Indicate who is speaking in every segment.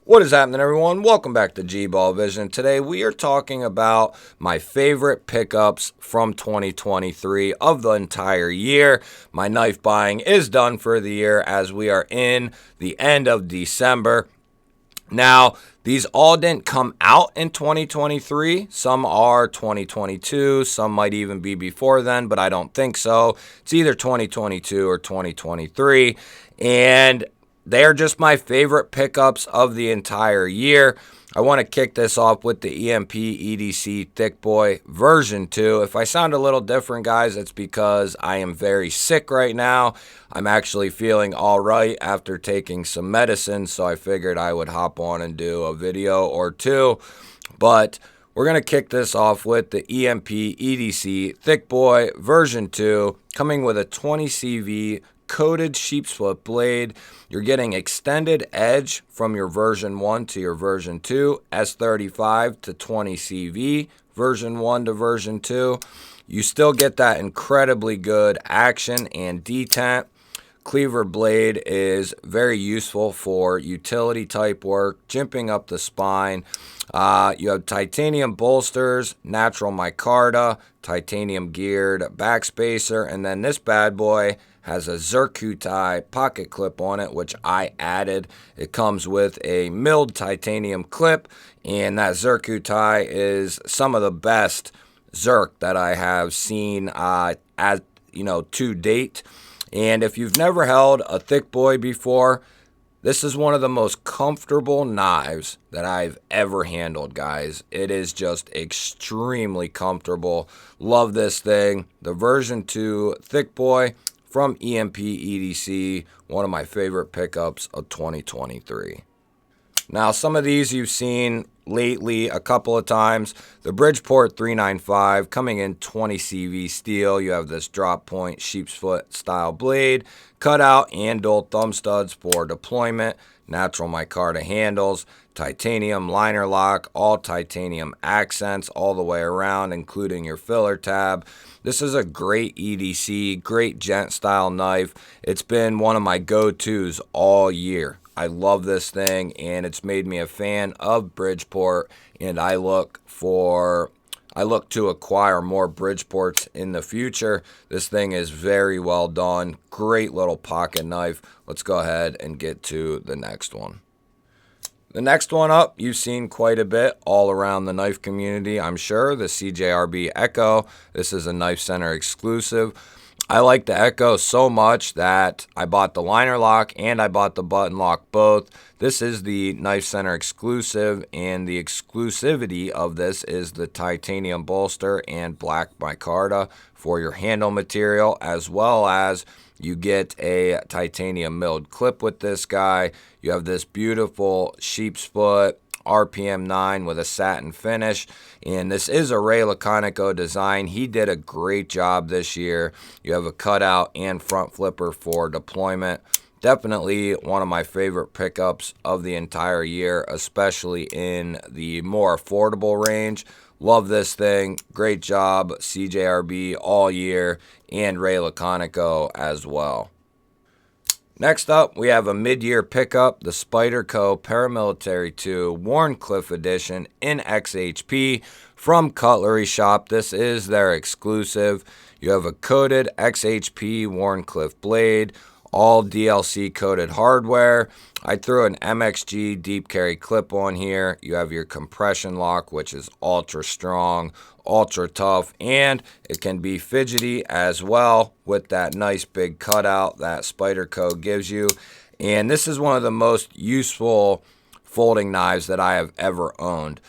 Speaker 1: What is happening, everyone? Welcome back to G-Ball Vision. Today we are talking about my favorite pickups from 2023 of the entire year. My knife buying is done for the year as we are in the end of December. Now, these all didn't come out in 2023. Some are 2022. Some might even be before then, but I don't think so. It's either 2022 or 2023. And they're just my favorite pickups of the entire year. I want to kick this off with the EMP EDC Thickboy version 2. If I sound a little different, guys, it's because I am very sick right now. I'm actually feeling all right after taking some medicine, so I figured I would hop on and do a video or two. But we're going to kick this off with the EMP EDC Thickboy version 2, coming with a 20 CV coated sheep split blade. You're getting extended edge from your version 1 to your version 2, S35 to 20 CV, version 1 to version 2. You still get that incredibly good action and detent. Cleaver blade is very useful for utility type work, jimping up the spine. You have titanium bolsters, natural micarta, titanium geared backspacer, and then this bad boy has a zircuti pocket clip on it, which I added. It comes with a milled titanium clip, and that zircuti is some of the best zirc that I have seen to date. And if you've never held a Thickboy before, this is one of the most comfortable knives that I've ever handled, guys. It is just extremely comfortable. Love this thing. The version 2 Thickboy from EMP EDC, one of my favorite pickups of 2023. Now, some of these you've seen lately a couple of times. The Bridgeport 395 coming in 20 CV steel. You have this drop point sheep's foot style blade, cutout and dual thumb studs for deployment, natural micarta handles, titanium liner lock, all titanium accents all the way around, including your filler tab. This is a great EDC, great gent style knife. It's been one of my go-tos all year. I love this thing, and it's made me a fan of Bridgeport, and I look to acquire more Bridgeports in the future. This thing is very well done. Great little pocket knife. Let's go ahead and get to the next one. The next one up, you've seen quite a bit all around the knife community, I'm sure. The CJRB Echo. This is a Knife Center exclusive. I like the Echo so much that I bought the liner lock and I bought the button lock both. This is the Knife Center exclusive, and the exclusivity of this is the titanium bolster and black micarta for your handle material, as well as you get a titanium milled clip with this guy. You have this beautiful sheep's foot RPM 9 with a satin finish, and this is a Ray Laconico design. He did a great job this year. You have a cutout and front flipper for deployment. Definitely one of my favorite pickups of the entire year, especially in the more affordable range. Love this thing. Great job, CJRB all year, and Ray Laconico as well. Next up, we have a mid-year pickup, the Spyderco Paramilitary 2 Wharncliffe Edition in XHP from Cutlery Shop. This is their exclusive. You have a coated XHP Wharncliffe blade, all DLC coated hardware. I threw an MXG deep carry clip on here. You have your compression lock, which is ultra strong, ultra tough, and it can be fidgety as well with that nice big cutout that Spyderco gives you. And this is one of the most useful folding knives that I have ever owned.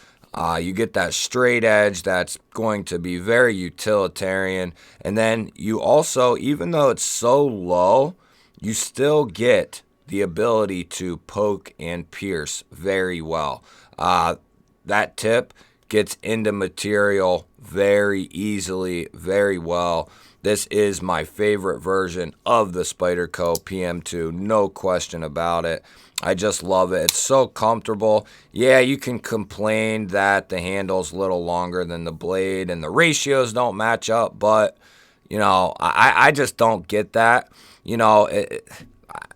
Speaker 1: You get that straight edge that's going to be very utilitarian, and then you also, even though it's so low, you still get the ability to poke and pierce very well. That tip gets into material very easily, very well. This is my favorite version of the Spyderco PM2, no question about it. I just love it. It's so comfortable. Yeah, you can complain that the handle's a little longer than the blade and the ratios don't match up, but, you know, I just don't get that. You know,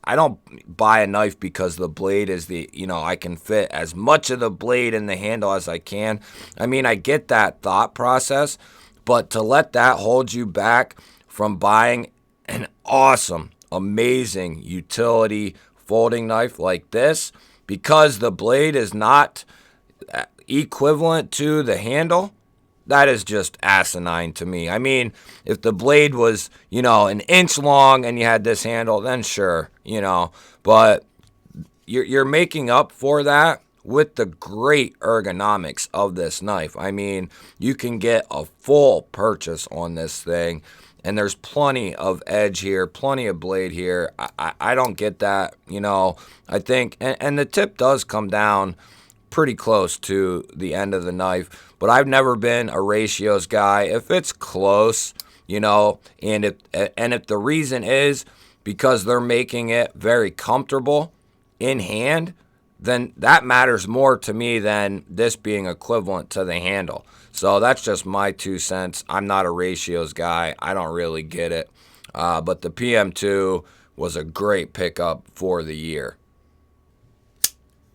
Speaker 1: I don't buy a knife because the blade is I can fit as much of the blade in the handle as I can. I mean, I get that thought process, but to let that hold you back from buying an awesome, amazing utility folding knife like this, because the blade is not equivalent to the handle, that is just asinine to me. I mean, if the blade was, an inch long and you had this handle, then sure, but you're making up for that with the great ergonomics of this knife. I mean, you can get a full purchase on this thing, and there's plenty of edge here, plenty of blade here. I don't get that, I think, and the tip does come down pretty close to the end of the knife, but I've never been a ratios guy. If it's close, and if the reason is because they're making it very comfortable in hand, then that matters more to me than this being equivalent to the handle. So that's just my 2 cents. I'm not a ratios guy. I don't really get it. But the PM2 was a great pickup for the year.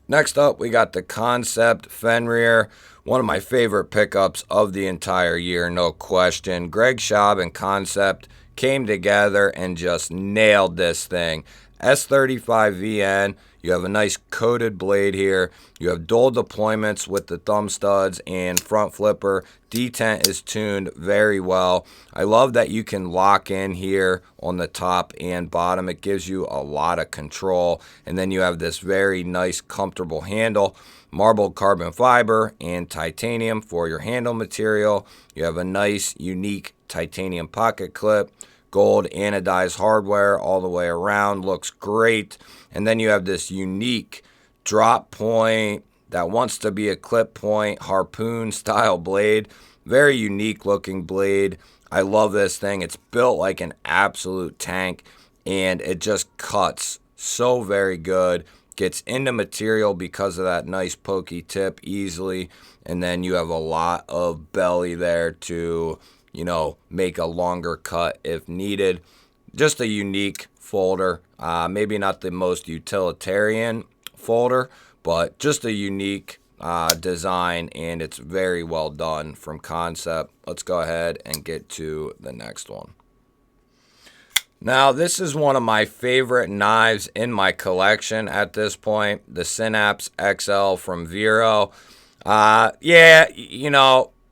Speaker 1: Next up, we got the Concept Fenrir, one of my favorite pickups of the entire year, no question. Greg Schaub and Concept came together and just nailed this thing. S35VN, you have a nice coated blade here. You have dual deployments with the thumb studs and front flipper. Detent is tuned very well. I love that you can lock in here on the top and bottom. It gives you a lot of control. And then you have this very nice, comfortable handle. Marbled carbon fiber and titanium for your handle material. You have a nice, unique titanium pocket clip. Gold anodized hardware all the way around, looks great. And then you have this unique drop point that wants to be a clip point harpoon style blade. Very unique looking blade. I love this thing. It's built like an absolute tank, and it just cuts so very good. Gets into material because of that nice pokey tip easily, and then you have a lot of belly there to make a longer cut if needed. Just a unique folder. Maybe not the most utilitarian folder, but just a unique design, and it's very well done from Concept. Let's go ahead and get to the next one. Now, this is one of my favorite knives in my collection at this point, the Synapse XL from Vero.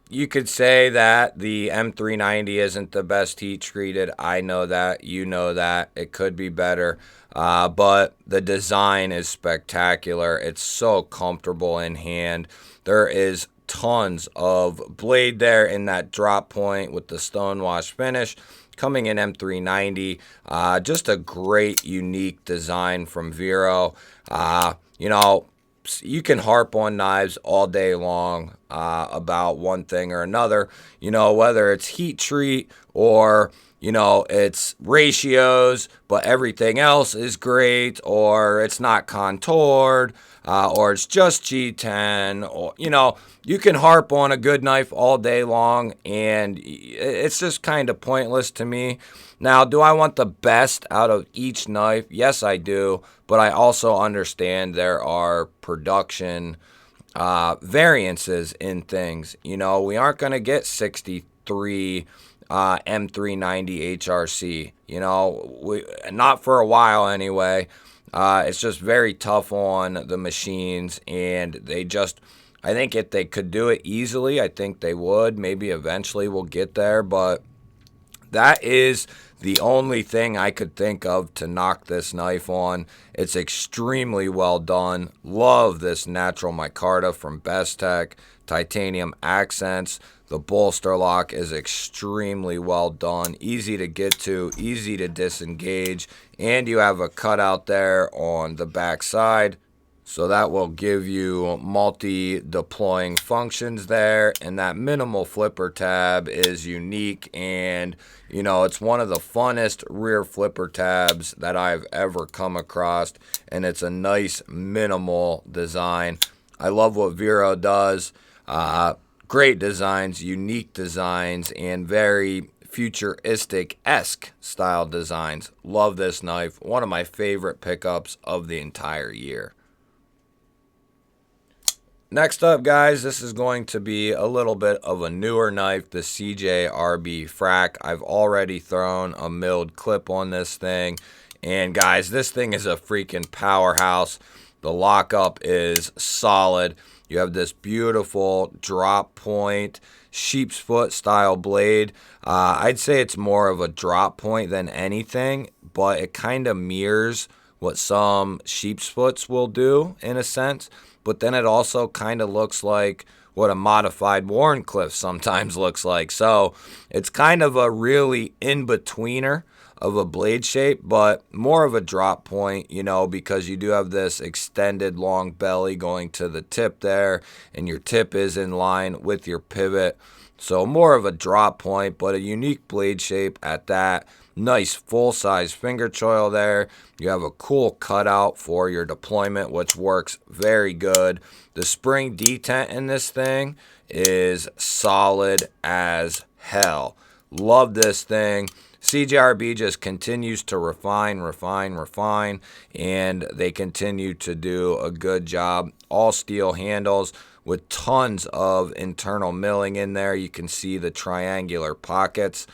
Speaker 1: You could say that the M390 isn't the best heat treated. I know that. You know that. It could be better. But the design is spectacular. It's so comfortable in hand. There is tons of blade there in that drop point with the stonewash finish. Coming in M390. Just a great, unique design from Vero. You can harp on knives all day long about one thing or another, whether it's heat treat or, it's ratios, but everything else is great, or it's not contoured, or it's just G10, or, you can harp on a good knife all day long, and it's just kind of pointless to me. Now, do I want the best out of each knife? Yes, I do, but I also understand there are production variances in things. We aren't going to get 63 M390 HRC, not for a while anyway. It's just very tough on the machines, and I think if they could do it easily, I think they would. Maybe eventually we'll get there, but that is the only thing I could think of to knock this knife on. It's extremely well done. Love this natural micarta from Bestech. Titanium accents. The bolster lock is extremely well done. Easy to get to, easy to disengage. And you have a cutout there on the back side. So that will give you multi-deploying functions there, and that minimal flipper tab is unique, and it's one of the funnest rear flipper tabs that I've ever come across, and it's a nice minimal design. I love what Vero does. Great designs, unique designs, and very futuristic-esque style designs. Love this knife. One of my favorite pickups of the entire year. Next up, guys, this is going to be a little bit of a newer knife, the CJRB Frack. I've already thrown a milled clip on this thing. And guys, this thing is a freaking powerhouse. The lockup is solid. You have this beautiful drop point, sheep's foot style blade. I'd say it's more of a drop point than anything, but it kind of mirrors what some sheep's foots will do in a sense. But then it also kind of looks like what a modified Wharncliffe sometimes looks like. So it's kind of a really in-betweener of a blade shape, but more of a drop point, you know, because you do have this extended long belly going to the tip there, and your tip is in line with your pivot. So more of a drop point, but a unique blade shape at that. Nice full-size finger choil there. You have a cool cutout for your deployment, which works very good. The spring detent in this thing is solid as hell. Love this thing. CJRB just continues to refine, and they continue to do a good job. All steel handles with tons of internal milling in there. You can see the triangular pockets.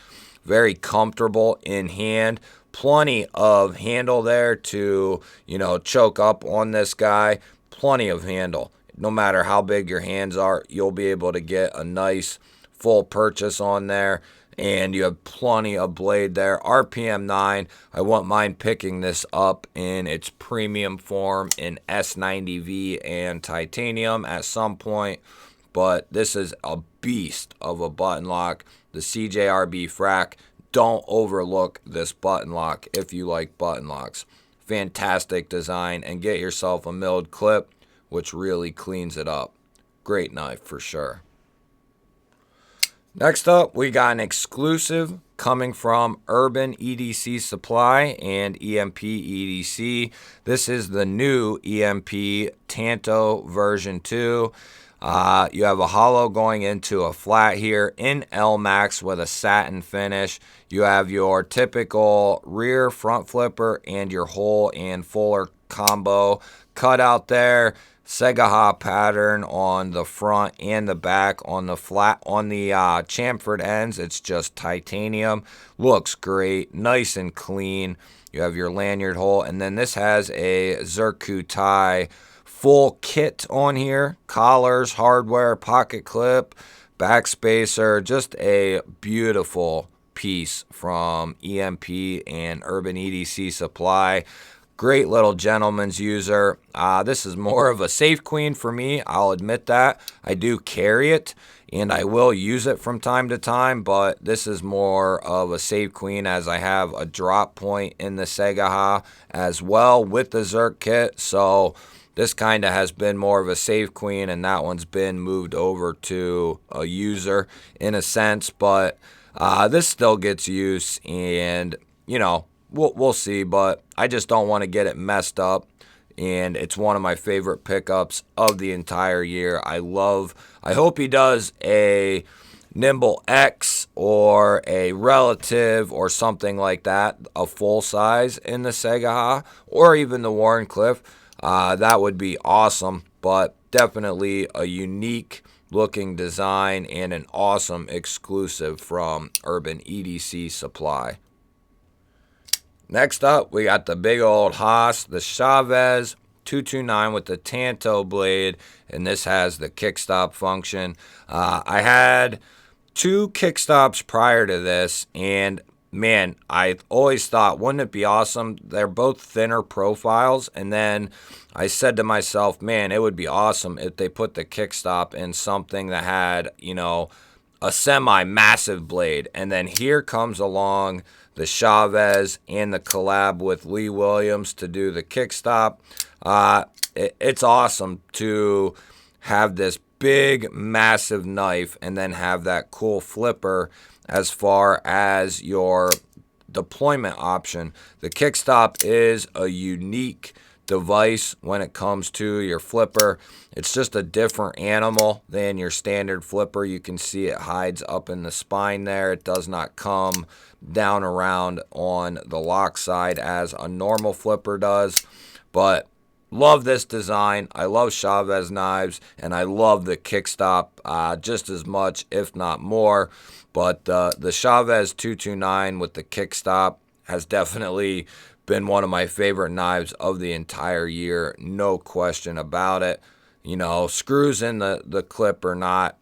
Speaker 1: Very comfortable in hand. Plenty of handle there to, you know, choke up on this guy. Plenty of handle. No matter how big your hands are, you'll be able to get a nice full purchase on there. And you have plenty of blade there. RPM 9. I won't mind picking this up in its premium form in S90V and titanium at some point. But this is a beast of a button lock. The CJRB Frack. Don't overlook this button lock if you like button locks. Fantastic design, and get yourself a milled clip, which really cleans it up. Great knife for sure. Next up, we got an exclusive coming from Urban EDC Supply and EMP EDC. This is the new EMP Tanto version 2. You have a hollow going into a flat here in L-Max with a satin finish. You have your typical rear front flipper and your hole and fuller combo cut out there. Segaha pattern on the front and the back. On the flat, on the chamfered ends, it's just titanium. Looks great, nice and clean. You have your lanyard hole, and then this has a Zirku tie full kit on here. Collars, hardware, pocket clip, back spacer. Just a beautiful piece from EMP and Urban EDC Supply. Great little gentleman's user. This is more of a safe queen for me. I'll admit that. I do carry it, and I will use it from time to time, but this is more of a safe queen as I have a drop point in the Segaha as well with the Zirk kit. So this kind of has been more of a safe queen, and that one's been moved over to a user in a sense, but this still gets use, and, you know, we'll see, but I just don't want to get it messed up, and it's one of my favorite pickups of the entire year. I hope he does a Nimble X or a Relative or something like that, a full size in the Segaha, or even the Wharncliffe. That would be awesome, but definitely a unique looking design and an awesome exclusive from Urban EDC Supply. Next up, we got the big old Haas, the Chavez 229 with the Tanto blade, and this has the kickstop function. I had 2 kickstops prior to this, and man, I always thought, wouldn't it be awesome? They're both thinner profiles, and then I said to myself, man, it would be awesome if they put the kickstop in something that had, you know, a semi-massive blade. And then here comes along the Chavez and the collab with Lee Williams to do the kickstop. It's awesome to have this big, massive knife and then have that cool flipper as far as your deployment option. The kickstop is a unique device when it comes to your flipper. It's just a different animal than your standard flipper. You can see it hides up in the spine there. It does not come down around on the lock side as a normal flipper does. But love this design. I love Chavez knives, and I love the kickstop just as much, if not more. But the Chavez 229 with the kickstop has definitely been one of my favorite knives of the entire year, no question about it. You know, screws in the clip or not,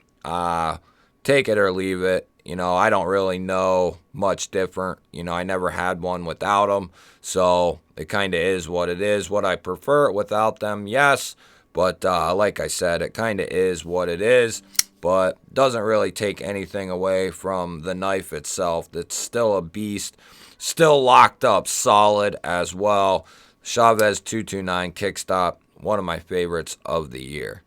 Speaker 1: take it or leave it. You know, I don't really know much different. You know, I never had one without them, so it kind of is what it is. Would I prefer it without them? Yes, but like I said, it kind of is what it is, but doesn't really take anything away from the knife itself. It's still a beast, still locked up solid as well. Chavez 229 kickstop, one of my favorites of the year.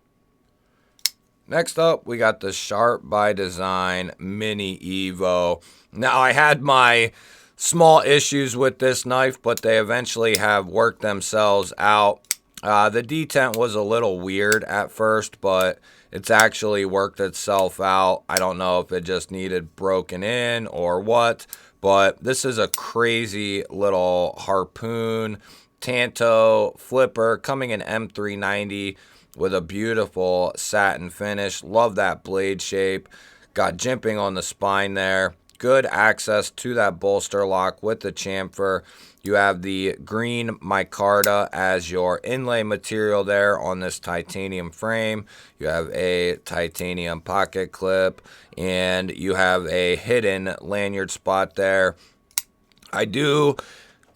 Speaker 1: Next up, we got the Sharp by Design Mini Evo. Now, I had my small issues with this knife, but they eventually have worked themselves out. The detent was a little weird at first, but it's actually worked itself out. I don't know if it just needed broken in or what, but this is a crazy little harpoon Tanto flipper coming in M390 with a beautiful satin finish. Love that blade shape. Got jimping on the spine there. Good access to that bolster lock with the chamfer. You have the green micarta as your inlay material there on this titanium frame. You have a titanium pocket clip, and you have a hidden lanyard spot there.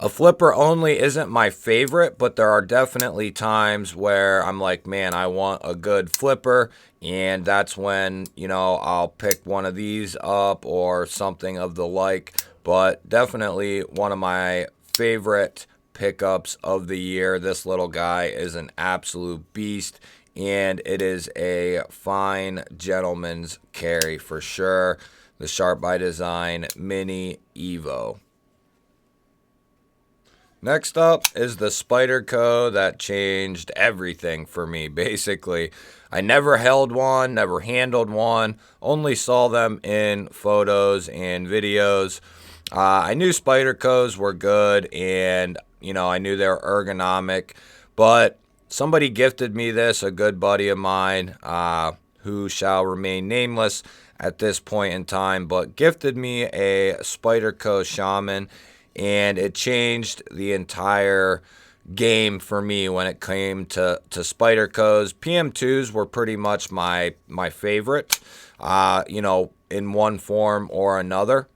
Speaker 1: A flipper only isn't my favorite, but there are definitely times where I'm like, man, I want a good flipper, and that's when, you know, I'll pick one of these up or something of the like. But definitely one of my favorite pickups of the year. This little guy is an absolute beast, and it is a fine gentleman's carry for sure. The Sharp by Design Mini Evo. Next up is the Spyderco that changed everything for me, basically. I never held one, never handled one, only saw them in photos and videos. I knew Spydercos were good, and, you know, I knew they were ergonomic, but somebody gifted me this, a good buddy of mine, who shall remain nameless at this point in time, but gifted me a Spyderco Shaman, and it changed the entire game for me when it came to Spydercos. PM2s were pretty much my favorite, you know, in one form or another.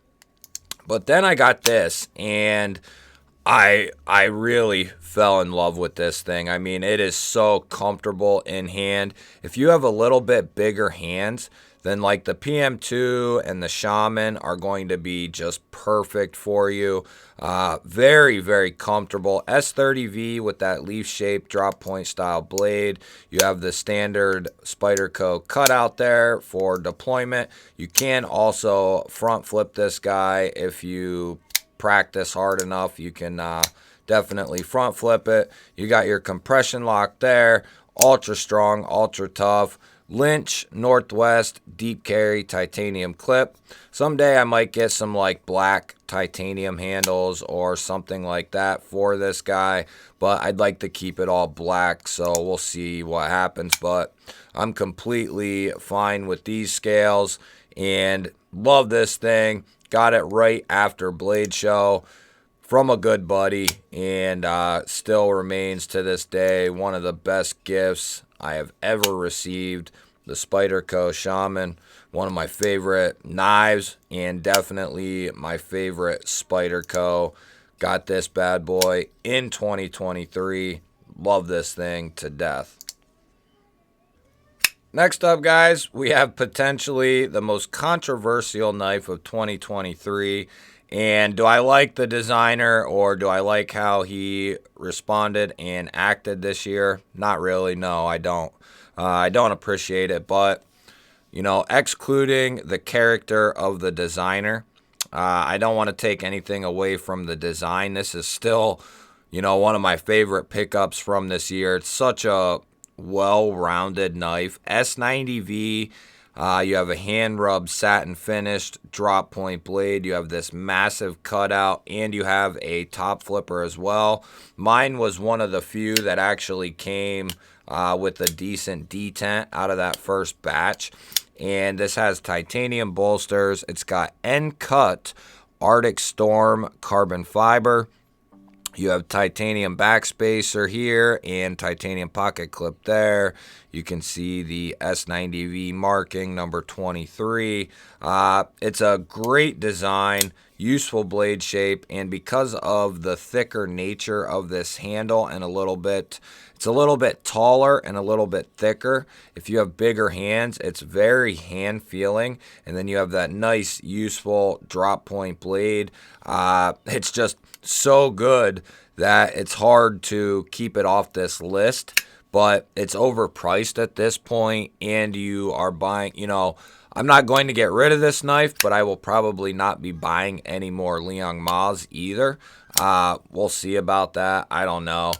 Speaker 1: But then I got this, and I really fell in love with this thing. I mean, it is so comfortable in hand. If you have a little bit bigger hands, then like the PM2 and the Shaman are going to be just perfect for you. Very, very comfortable. S30V with that leaf-shaped drop point style blade. You have the standard Spyderco cutout there for deployment. You can also front flip this guy if you practice hard enough. You can definitely front flip it. You got your compression lock there. Ultra strong, ultra tough. Lynch Northwest deep carry titanium clip. Someday I might get some like black titanium handles or something like that for this guy, but I'd like to keep it all black, so we'll see what happens. But I'm completely fine with these scales and love this thing. Got it right after Blade Show from a good buddy, and still remains to this day one of the best gifts I have ever received. The Spyderco Shaman, one of my favorite knives, and definitely my favorite Spyderco. Got this bad boy in 2023. Love this thing to death. Next up, guys, we have potentially the most controversial knife of 2023. And do I like the designer, or do I like how he responded and acted this year? Not really. No, I don't. I don't appreciate it, but, you know, excluding the character of the designer, I don't want to take anything away from the design. This is still, one of my favorite pickups from this year. It's such a well-rounded knife. S90V. You have a hand rubbed satin finished drop point blade. You have this massive cutout, and you have a top flipper as well. Mine was one of the few that actually came with a decent detent out of that first batch. And this has titanium bolsters. It's got end cut Arctic Storm carbon fiber. You have titanium backspacer here and titanium pocket clip there. You can see the S90V marking, number 23. It's a great design, useful blade shape, and because of the thicker nature of this handle and it's a little bit taller and a little bit thicker. If you have bigger hands, it's very hand feeling, and then you have that nice, useful drop point blade. It's just so good that it's hard to keep it off this list, but it's overpriced at this point, and you are buying, I'm not going to get rid of this knife, but I will probably not be buying any more Leong Ma's either. We'll see about that. I don't know.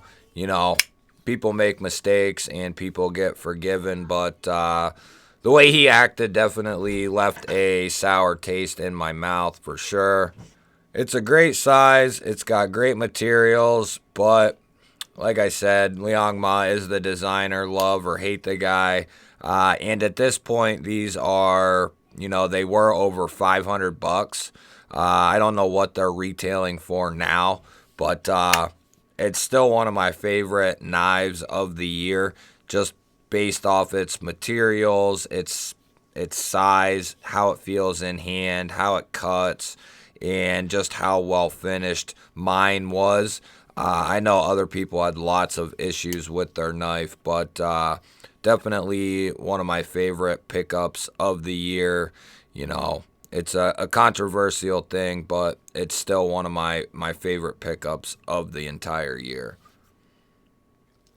Speaker 1: People make mistakes and people get forgiven, but the way he acted definitely left a sour taste in my mouth for sure. It's a great size. It's got great materials, but like I said, Leong Ma is the designer. Love or hate the guy. And at this point, these are, they were over $500. I don't know what they're retailing for now, but it's still one of my favorite knives of the year, just based off its materials, its size, how it feels in hand, how it cuts, and just how well finished mine was. I know other people had lots of issues with their knife, but definitely one of my favorite pickups of the year. It's a controversial thing, but it's still one of my favorite pickups of the entire year.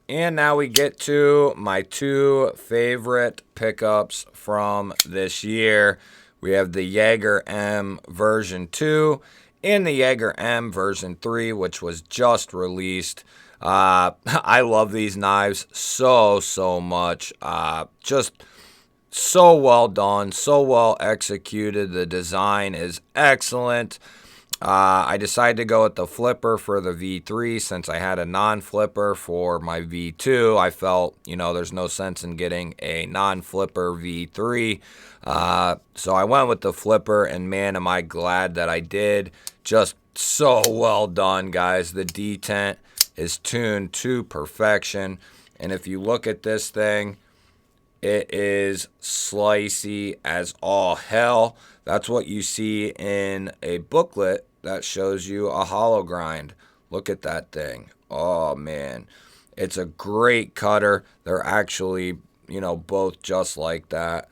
Speaker 1: And now we get to my two favorite pickups from this year. We have the Jagger M version 2 and the Jagger M version 3, which was just released. I love these knives so much. Just so well done, so well executed. The design is excellent. I decided to go with the flipper for the V3 since I had a non-flipper for my V2. I felt, there's no sense in getting a non-flipper V3. So I went with the flipper, and man, am I glad that I did. Just so well done, guys. The detent is tuned to perfection. And if you look at this thing, it is slicey as all hell. That's what you see in a booklet that shows you a hollow grind. Look at that thing. Oh, man. It's a great cutter. They're actually, both just like that.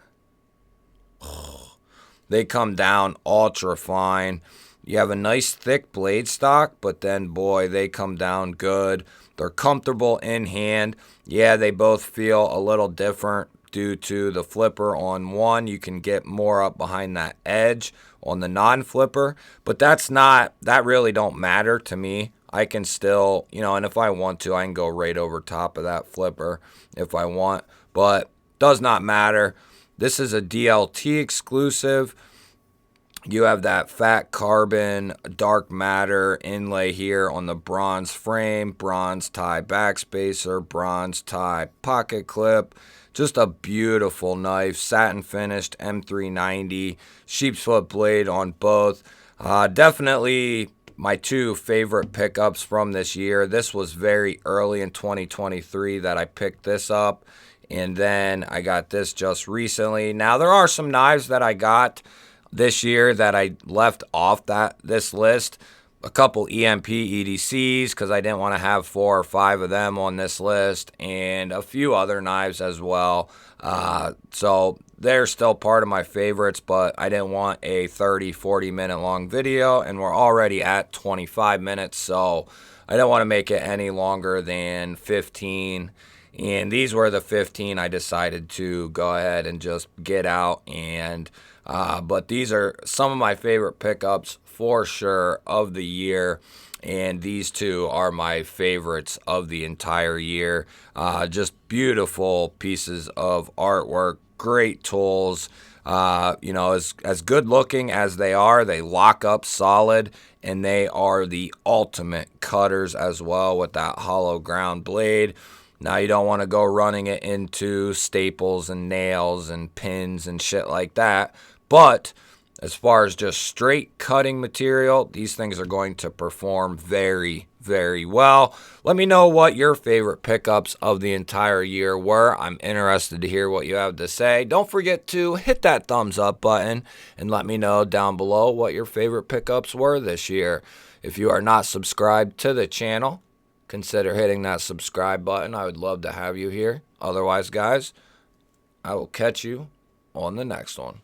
Speaker 1: They come down ultra fine. You have a nice thick blade stock, but then, boy, they come down good. They're comfortable in hand. Yeah, they both feel a little different due to the flipper. On one, you can get more up behind that edge on the non-flipper, but that really don't matter to me. I can still, and if I want to, I can go right over top of that flipper if I want, but does not matter. This is a DLT exclusive. You have that fat carbon dark matter inlay here on the bronze frame, bronze tie backspacer, bronze tie pocket clip. Just a beautiful knife, satin finished M390, sheep's foot blade on both. Definitely my two favorite pickups from this year. This was very early in 2023 that I picked this up, and then I got this just recently. Now there are some knives that I got this year that I left off this list. A couple EMP EDCs because I didn't want to have 4 or 5 of them on this list, and a few other knives as well. So they're still part of my favorites, but I didn't want a 30-40 minute long video, and we're already at 25 minutes, so I don't want to make it any longer than 15. And these were the 15 I decided to go ahead and just get out. And but these are some of my favorite pickups for sure of the year. And these two are my favorites of the entire year. Just beautiful pieces of artwork, great tools. You know, as good looking as they are, they lock up solid, and they are the ultimate cutters as well with that hollow ground blade. Now you don't want to go running it into staples and nails and pins and shit like that, but as far as just straight cutting material, these things are going to perform very, very well. Let me know what your favorite pickups of the entire year were. I'm interested to hear what you have to say. Don't forget to hit that thumbs up button and let me know down below what your favorite pickups were this year. If you are not subscribed to the channel, consider hitting that subscribe button. I would love to have you here. Otherwise, guys, I will catch you on the next one.